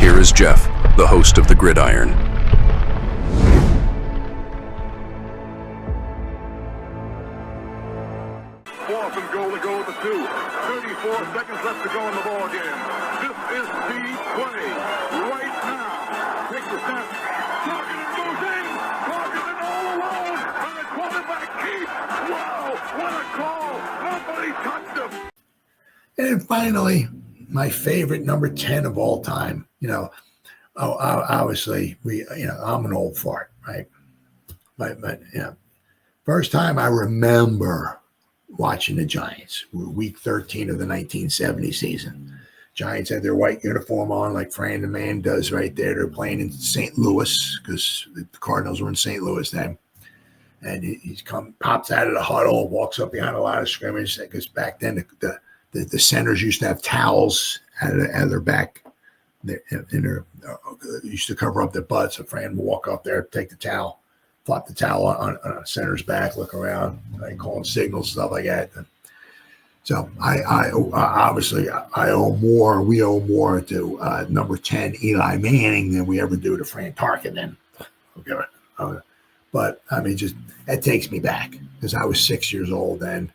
here is Jeff, the host of the Gridiron. Fourth and goal to go with the 2. 34 seconds left to go in the ball game. This is the play right now. Takes the snap. Tarkenton goes in. Tarkenton all alone. And the quarterback keeps. Wow, what a call. Nobody touched him. And then finally, my favorite number 10 of all time. Obviously, I'm an old fart, right? But first time I remember watching the Giants, week 13 of the 1970 season. Giants had their white uniform on like Fran the Man does right there. They're playing in St. Louis because the Cardinals were in St. Louis then. And he pops out of the huddle, walks up behind a lot of scrimmage. Because back then the centers used to have towels out of their back. Used to cover up their butts. So Fran would walk up there, take the towel, flop the towel on a center's back, look around, calling signals, stuff like that. So I obviously owe more. We owe more to number 10 Eli Manning than we ever do to Fran Tarkenton. Okay. But I mean, just that takes me back because I was 6 years old then.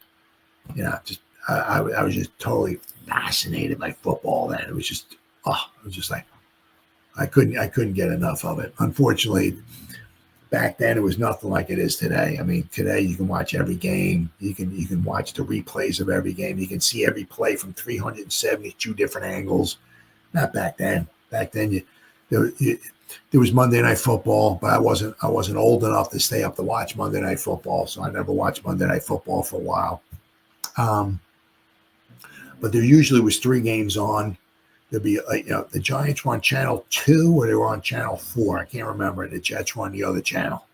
I was just totally fascinated by football then. It was just like I couldn't get enough of it. Unfortunately, back then it was nothing like it is today. I mean, today you can watch every game. You can watch the replays of every game. You can see every play from 372 different angles. Not back then. Back then there was Monday Night Football, but I wasn't old enough to stay up to watch Monday Night Football, so I never watched Monday Night Football for a while. But there usually was 3 games on. There'd be the Giants were on channel 2 or they were on channel 4. I can't remember. The Jets were on the other channel.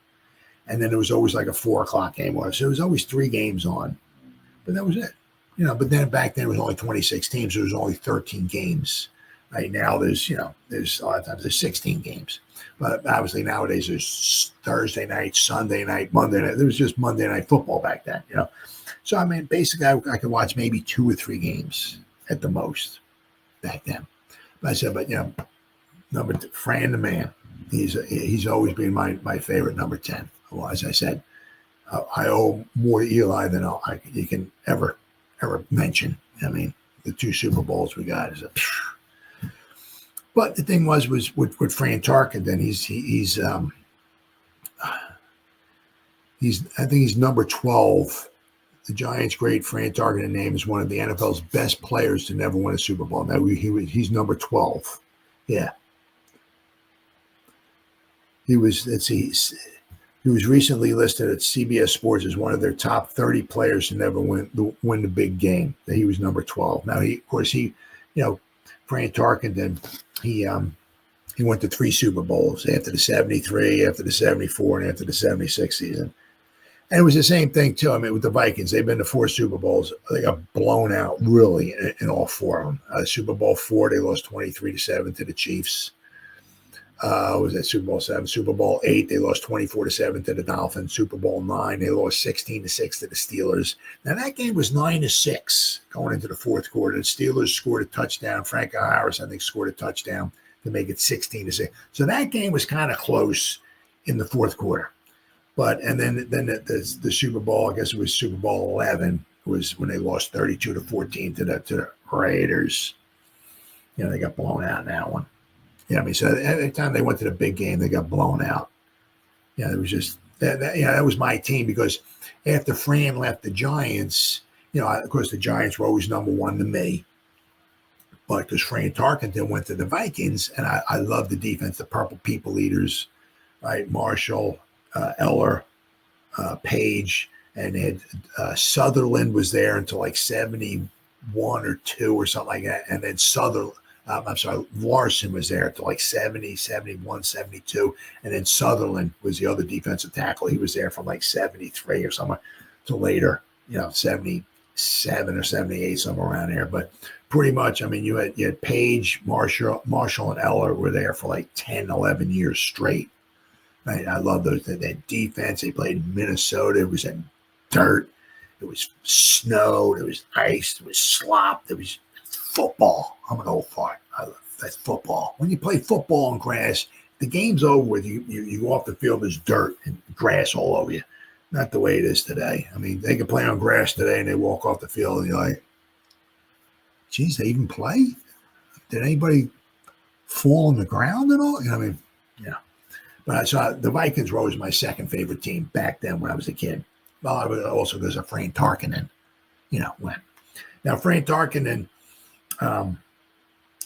And then there was always like a 4:00 game. So there was always 3 games on. But that was it. But then back then it was only 26 teams. So there was only 13 games. Right now there's a lot of times there's 16 games. But obviously nowadays there's Thursday night, Sunday night, Monday night. There was just Monday Night Football back then, So I mean, basically I could watch maybe 2 or 3 games at the most back then. But I said, Fran the Man, he's always been my favorite number 10. Well, as I said, I owe more to Eli than you can ever mention. I mean, the 2 Super Bowls we got is but the thing was with Fran Tarkenton, I think he's number 12. The Giants' great Fran Tarkenton name is one of the NFL's best players to never win a Super Bowl. Now he's number 12. Yeah. He was recently listed at CBS Sports as one of their top 30 players to never win the big game. He was number 12. Now Fran Tarkenton, he went to 3 Super Bowls after the 73, after the 74, and after the 76 season. And it was the same thing, too. I mean, with the Vikings, they've been to 4 Super Bowls. They got blown out, really, in all 4 of them. Super Bowl 4, they lost 23-7 to the Chiefs. Was that Super Bowl 7? Super Bowl 8, they lost 24-7 to the Dolphins. Super Bowl 9, they lost 16-6 to the Steelers. Now, that game was 9-6 going into the 4th quarter. The Steelers scored a touchdown. Frank Harris, I think, scored a touchdown to make it 16-6. So that game was kind of close in the 4th quarter. And then the Super Bowl, I guess it was Super Bowl 11, was when they lost 32-14 to the Raiders. They got blown out in that one. I mean, so every time they went to the big game, they got blown out. It was just that was my team because after Fran left the Giants, of course the Giants were always number 1 to me. But because Fran Tarkenton went to the Vikings, and I love the defense, the Purple People Eaters, right? Marshall, Eller, Page, and they had Sutherland was there until like 71 or 2 or something like that. And then Larson was there until like 70, 71, 72. And then Sutherland was the other defensive tackle. He was there from like 73 or something till later, 77 or 78, somewhere around there. But pretty much, I mean, you had Page, Marshall, and Eller were there for like 10, 11 years straight. Right? I love that defense. They played in Minnesota. It was in dirt. It was snow. It was ice. It was slop. It was football. I'm an old fart. I love that's football. When you play football on grass, the game's over with. You go off the field, there's dirt and grass all over you. Not the way it is today. I mean, they can play on grass today and they walk off the field and you're like, geez, they even play? Did anybody fall on the ground at all? You know what I mean? Yeah. But the Vikings were always my second favorite team back then when I was a kid. Well, also because of Fran Tarkenton, when. Now, Fran Tarkenton,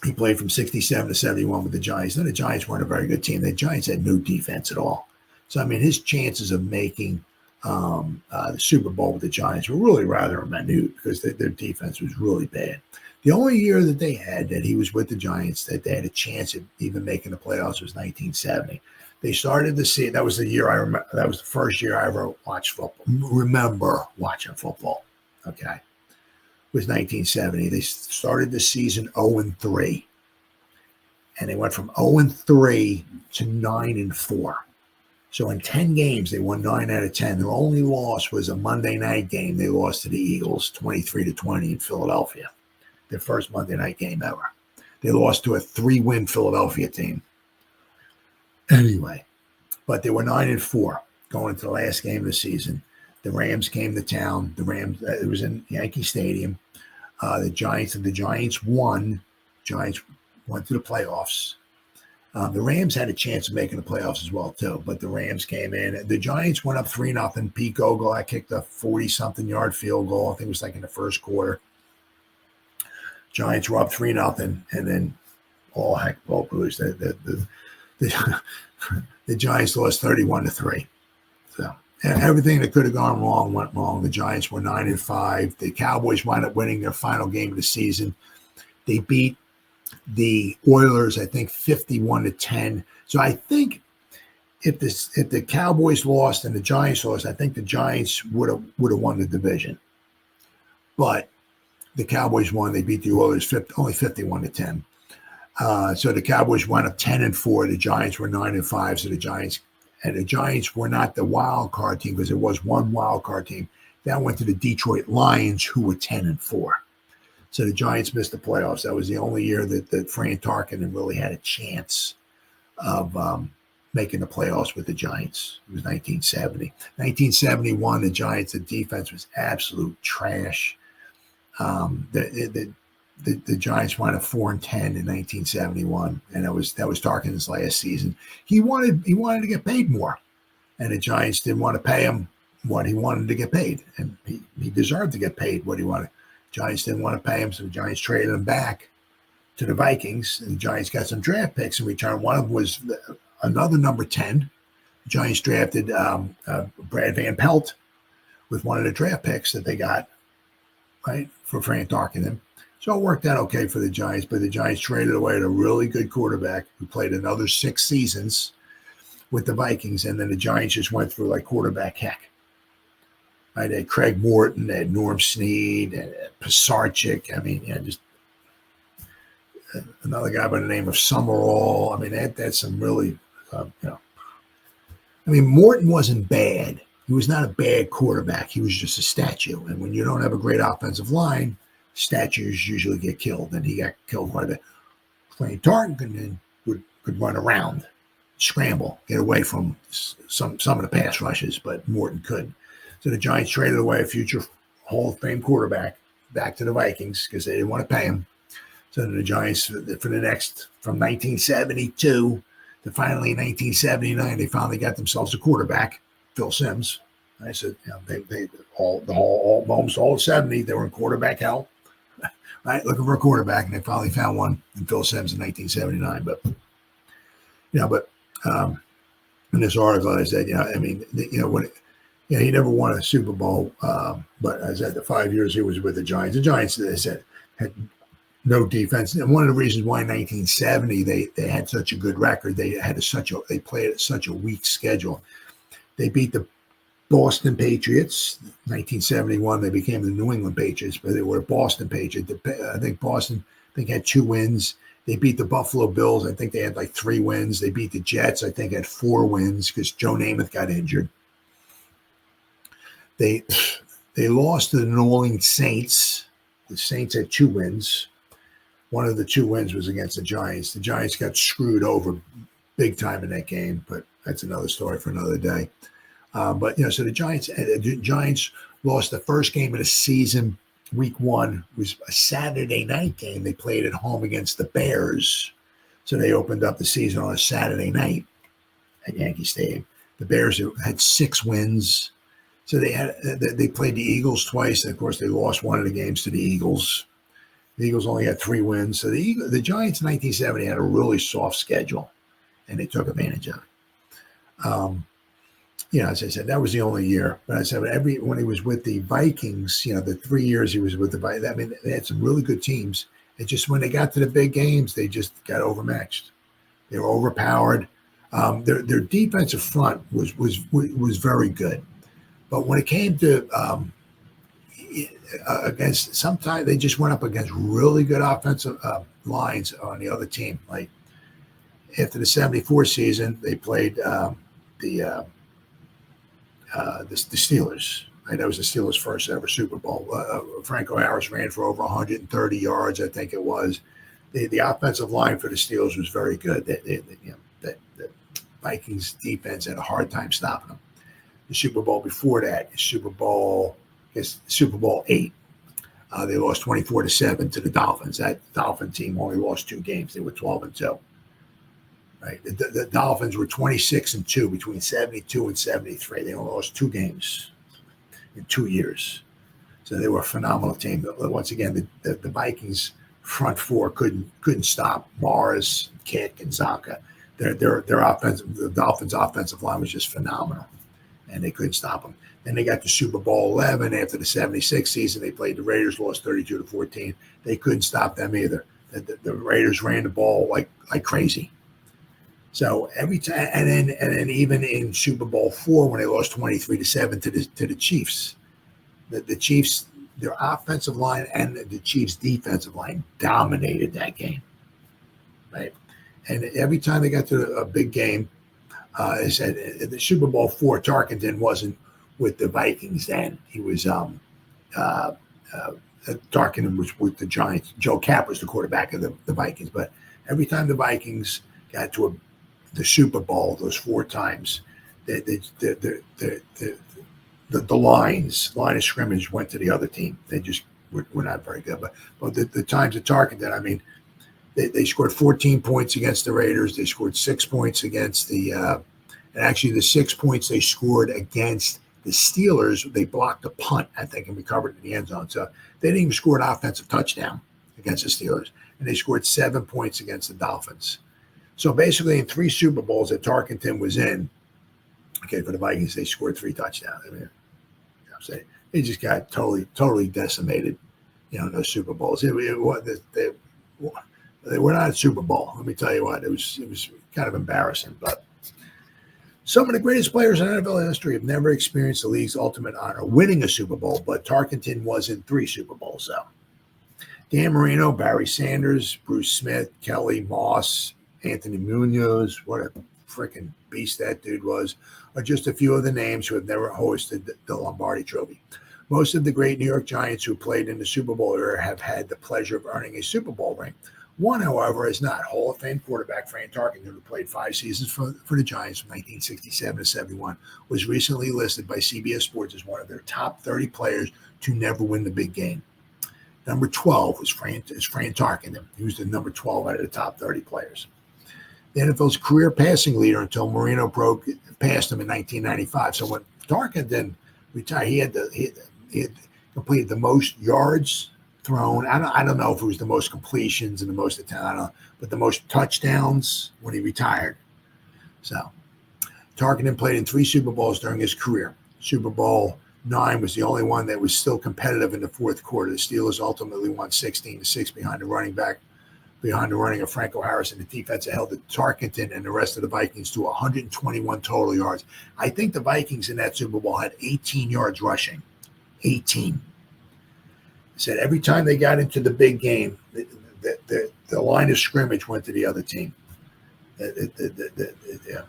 he played from 67 to 71 with the Giants. And the Giants weren't a very good team. The Giants had no defense at all. So, I mean, his chances of making the Super Bowl with the Giants were really rather minute because their defense was really bad. The only year that they had that he was with the Giants that they had a chance of even making the playoffs was 1970. They started to see, that was the year I remember, that was the first year I ever watched football, remember watching football, okay? It was 1970. They started the season 0-3. And they went from 0-3 to 9-4. So in 10 games, they won 9 out of 10. Their only loss was a Monday night game. They lost to the Eagles 23-20 in Philadelphia. Their first Monday night game ever. They lost to a 3-win Philadelphia team. Anyway, but they were 9-4 going into the last game of the season. The Rams came to town. The Rams, it was in Yankee Stadium. The Giants won. Giants went to the playoffs. The Rams had a chance of making the playoffs as well, too. But the Rams came in. The Giants went up 3-0. Pete Gogol kicked a 40-something yard field goal. I think it was like in the first quarter. Giants were up 3-0. And then all heck broke loose. The Giants lost 31-3. So everything that could have gone wrong went wrong. The Giants were 9-5. The Cowboys wound up winning their final game of the season. They beat the Oilers, I think, 51-10. So I think if the Cowboys lost and the Giants lost, I think the Giants would have won the division. But the Cowboys won. They beat the Oilers only 51-10. So the Cowboys wound up 10-4. The Giants were 9-5. So the Giants were not the wild card team because there was one wild card team that went to the Detroit Lions, who were 10-4. So the Giants missed the playoffs. That was the only year that Fran Tarkenton really had a chance of making the playoffs with the Giants. It was 1970. 1971, the Giants, the defense was absolute trash. The Giants wound up 4-10 in 1971, and that was Tarkenton's last season. He wanted to get paid more, and the Giants didn't want to pay him what he wanted to get paid, and he deserved to get paid what he wanted. Giants didn't want to pay him, so the Giants traded him back to the Vikings, and the Giants got some draft picks in return. One of them was another number 10. The Giants drafted Brad Van Pelt with one of the draft picks that they got, right, for Fran Tarkenton. So it worked out okay for the Giants, but the Giants traded away a really good quarterback who played another 6 seasons with the Vikings, and then the Giants just went through like quarterback heck. Right, they had Craig Morton, they had Norm Snead, Pisarcik. I mean, just another guy by the name of Summerall. I mean, they had some really, I mean, Morton wasn't bad. He was not a bad quarterback. He was just a statue. And when you don't have a great offensive line, statues usually get killed. And he got killed by the Fran Tarkenton could run around, scramble, get away from some of the pass rushes, but Morton couldn't. So the Giants traded away a future Hall of Fame quarterback back to the Vikings because they didn't want to pay him. So the Giants, from 1972 to finally 1979, they finally got themselves a quarterback, Phil Simms. I said, almost all of 70, they were in quarterback hell, right? Looking for a quarterback, and they finally found one in Phil Simms in 1979. But in this article, I said, he never won a Super Bowl, but as I said, the 5 years he was with the Giants, they said, had no defense. And one of the reasons why in 1970 they had such a good record, they played such a weak schedule. They beat the Boston Patriots. 1971, they became the New England Patriots, but they were Boston Patriots. I think Boston had 2 wins. They beat the Buffalo Bills. I think they had like 3 wins. They beat the Jets. I think had 4 wins because Joe Namath got injured. They lost to the New Orleans Saints. The Saints had 2 wins. One of the 2 wins was against the Giants. The Giants got screwed over big time in that game, but that's another story for another day. But so the Giants lost the first game of the season. Week 1 was a Saturday night game. They played at home against the Bears, so they opened up the season on a Saturday night at Yankee Stadium. The Bears had 6 wins, so they played the Eagles twice, and of course they lost one of the games to the Eagles. The Eagles only had 3 wins, so the Giants in 1970 had a really soft schedule, and they took advantage of it. As I said, that was the only year. But I said when he was with the Vikings, the 3 years he was with the Vikings, I mean, they had some really good teams. It just when they got to the big games, they just got overmatched. They were overpowered. Their defensive front was very good, but when it came to against, sometimes they just went up against really good offensive lines on the other team. Like after the '74 season, they played the Steelers. Right? That was the Steelers' first ever Super Bowl. Franco Harris ran for over 130 yards, I think it was. The offensive line for the Steelers was very good. The Vikings defense had a hard time stopping them. The Super Bowl before that, Super Bowl 8, they lost 24-7 to the Dolphins. That Dolphin team only lost 2 games. They were 12-2. Right. The Dolphins were 26-2 between 72 and 73. They only lost 2 games in 2 years. So they were a phenomenal team. But once again, the Vikings front 4 couldn't stop Morris, Kick, and Zaka. Their offensive, the Dolphins' offensive line was just phenomenal, and they couldn't stop them. Then they got to Super Bowl 11 after the '76 season. They played the Raiders, lost 32-14. They couldn't stop them either. The Raiders ran the ball like crazy. So every time, and then even in Super Bowl 4 when they lost 23-7 to the Chiefs, the Chiefs, their offensive line and the Chiefs' defensive line dominated that game, right? And every time they got to a big game, they said in the Super Bowl 4, Tarkenton wasn't with the Vikings then. He was Tarkenton was with the Giants. Joe Kapp was the quarterback of the Vikings. But every time the Vikings got to the Super Bowl, those 4 times, the line of scrimmage went to the other team. They just were not very good. But the times at Tarkenton, I mean, they scored 14 points against the Raiders. They scored 6 points against and actually the 6 points they scored against the Steelers, they blocked a punt, I think, and recovered in the end zone. So they didn't even score an offensive touchdown against the Steelers. And they scored 7 points against the Dolphins. So basically in 3 Super Bowls that Tarkenton was in, for the Vikings, they scored 3 touchdowns. I mean, they just got totally decimated, in those Super Bowls. They were not a Super Bowl. Let me tell you what, it was kind of embarrassing. But some of the greatest players in NFL history have never experienced the league's ultimate honor, winning a Super Bowl, but Tarkenton was in 3 Super Bowls. So Dan Marino, Barry Sanders, Bruce Smith, Kelly Moss, Anthony Munoz, what a freaking beast that dude was, are just a few of the names who have never hosted the Lombardi Trophy. Most of the great New York Giants who played in the Super Bowl era have had the pleasure of earning a Super Bowl ring. One, however, is not. Hall of Fame quarterback Fran Tarkenton, who played 5 seasons for the Giants from 1967 to 71, was recently listed by CBS Sports as one of their top 30 players to never win the big game. Number 12 is Fran Tarkenton. He was the number 12 out of the top 30 players. The NFL's career passing leader until Marino passed him in 1995. So when Tarkenton retired, he had completed the most yards thrown. I don't know if it was the most completions and the most attempts, I don't know, but the most touchdowns when he retired. So Tarkenton played in 3 Super Bowls during his career. Super Bowl 9 was the only one that was still competitive in the fourth quarter. The Steelers ultimately won 16-6 behind the running of Franco Harris, and the defense held Tarkenton and the rest of the Vikings to 121 total yards. I think the Vikings in that Super Bowl had 18 yards rushing. 18. Said every time they got into the big game, the line of scrimmage went to the other team. The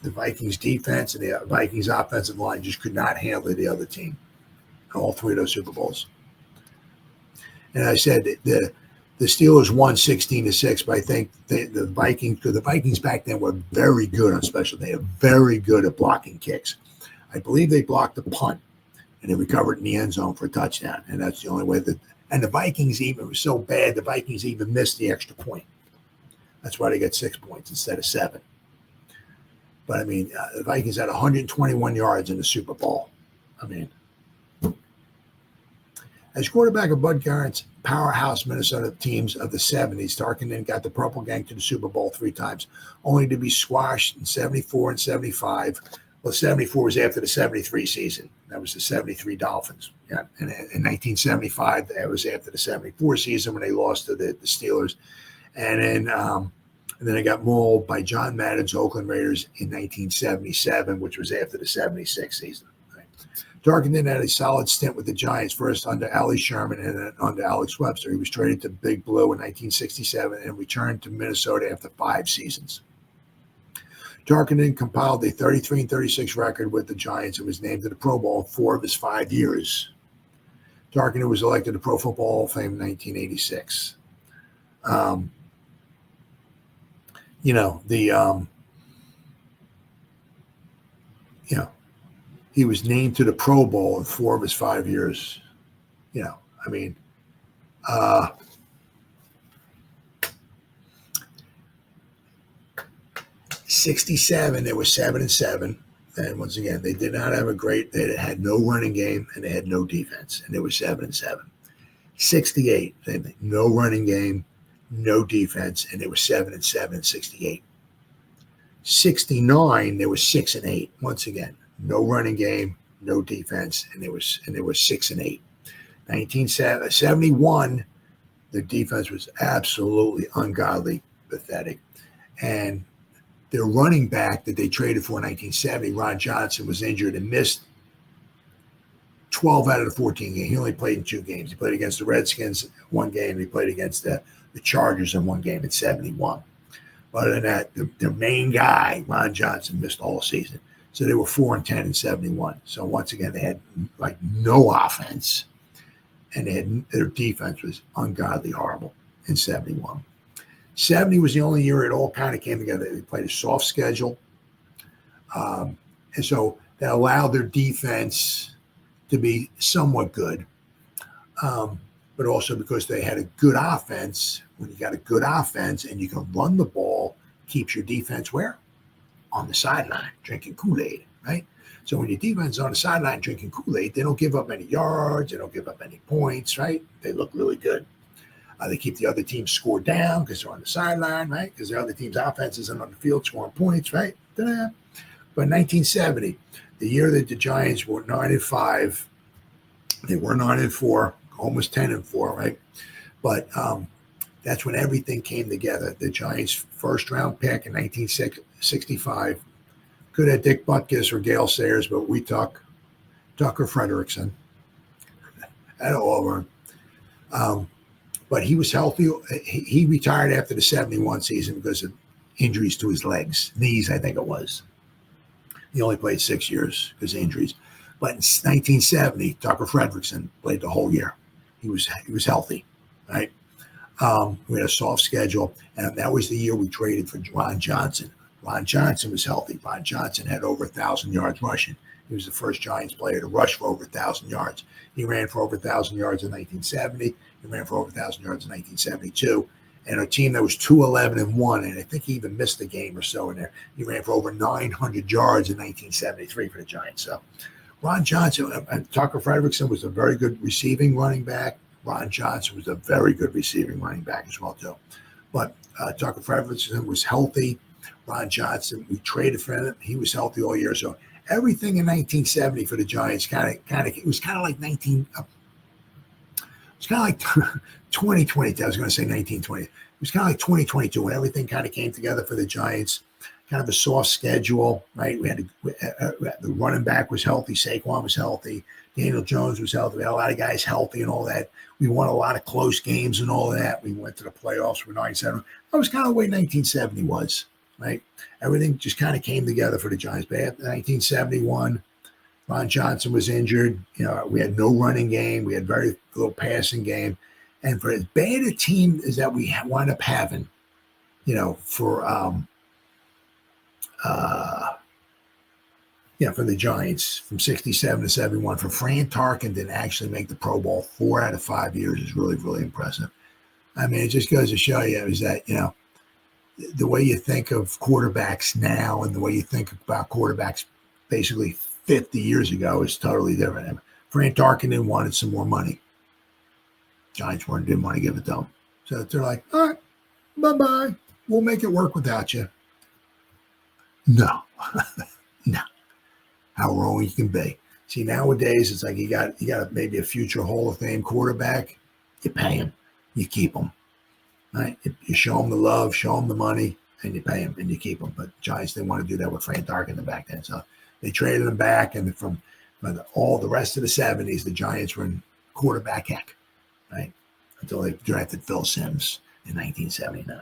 Vikings defense and the Vikings offensive line just could not handle the other team. All 3 of those Super Bowls. And I said the Steelers won 16-6, but I think the Vikings back then were very good on special. They were very good at blocking kicks. I believe they blocked a punt and they recovered in the end zone for a touchdown. And that's the only way that. And the Vikings even was so bad, the Vikings even missed the extra point. That's why they got 6 points instead of 7. But I mean, the Vikings had 121 yards in the Super Bowl. I mean, as quarterback of Bud Garrett's powerhouse Minnesota teams of the 70s, Tarkenton got the Purple Gang to the Super Bowl 3 times, only to be squashed in 74 and 75. Well, 74 was after the 73 season. That was the 73 Dolphins. Yeah. And in 1975, that was after the 74 season when they lost to the Steelers. And then they got mauled by John Madden's Oakland Raiders in 1977, which was after the 76 season. Tarkenton had a solid stint with the Giants, first under Ali Sherman and then under Alex Webster. He was traded to Big Blue in 1967 and returned to Minnesota after 5 seasons. Tarkenton compiled a 33-36 record with the Giants and was named to the Pro Bowl 4 of his 5 years. Tarkenton was elected to Pro Football Hall of Fame in 1986. He was named to the Pro Bowl in 4 of his 5 years. 67, they were 7-7. And once again, they did not have they had no running game and they had no defense, and they were 7-7. 68, same thing, no running game, no defense, and they were 7-7, 68. 69, they were 6-8. Once again, no running game, no defense, and they were 6-8. 1971, the defense was absolutely ungodly, pathetic, and their running back that they traded for in 1970, Ron Johnson, was injured and missed 12 out of the 14 games. He only played in 2 games. He played against the Redskins 1 game. He played against the Chargers in 1 game in 71. But other than that, the main guy, Ron Johnson, missed all season. So they were 4-10 in 71. So once again, they had like no offense, and their defense was ungodly horrible in 71. 70 was the only year it all kind of came together. They played a soft schedule. And so that allowed their defense to be somewhat good. But also because they had a good offense. When you got a good offense and you can run the ball, keeps your defense where? On the sideline, drinking Kool-Aid, right? So when your defense is on the sideline drinking Kool-Aid, they don't give up any yards. They don't give up any points, right? They look really good. They keep the other team's score down because they're on the sideline, right? Because the other team's offense isn't on the field scoring points, right? Ta-da. But in 1970, the year that the Giants were 9-5, they were 9-4, almost 10-4, right? But that's when everything came together. The Giants' first-round pick in 1965 could have Dick Butkus or Gale Sayers, but we took Tucker Frederickson at Auburn. But he was healthy. He retired after the 71 season because of injuries to his knees, I think it was. He only played 6 years because of injuries. But in 1970, Tucker Frederickson played the whole year. He was healthy, right? We had a soft schedule, and that was the year we traded for Ron Johnson. Ron Johnson was healthy. Ron Johnson had over 1,000 yards rushing. He was the first Giants player to rush for over 1,000 yards. He ran for over 1,000 yards in 1970. He ran for over 1,000 yards in 1972. And a team that was 2-11-1, and I think he even missed a game or so in there. He ran for over 900 yards in 1973 for the Giants. So Ron Johnson and Tucker Frederickson was a very good receiving running back. Ron Johnson was a very good receiving running back as well, too. But Tucker Frederickson was healthy. Ron Johnson, we traded for him. He was healthy all year. So everything in 1970 for the Giants it was kind of like 2020. I was going to say 1920. It was kind of like 2022 when everything kind of came together for the Giants. Kind of a soft schedule, right? We had the running back was healthy. Saquon was healthy. Daniel Jones was healthy. We had a lot of guys healthy and all that. We won a lot of close games and all that. We went to the playoffs for 9-7. That was kind of the way 1970 was, right? Everything just kind of came together for the Giants. But after 1971, Ron Johnson was injured. We had no running game. We had very little passing game. And for as bad a team as that we wind up having, for for the Giants from 67 to 71, for Fran Tarkenton to actually make the Pro Bowl 4 out of 5 years is really, really impressive. I mean, it just goes to show you is that, the way you think of quarterbacks now and the way you think about quarterbacks basically 50 years ago is totally different. And Fran Tarkenton wanted some more money. Giants didn't want to give it to him. So they're like, all right, bye-bye. We'll make it work without you. No. No. How wrong you can be. See, nowadays, it's like you got maybe a future Hall of Fame quarterback. You pay him. You keep him. Right? You show him the love, show him the money, and you pay him, and you keep him. But Giants didn't want to do that with Fran Tarkenton back then. So they traded him back, and from all the rest of the 70s, the Giants were in quarterback heck, right? Until they drafted Phil Simms in 1979.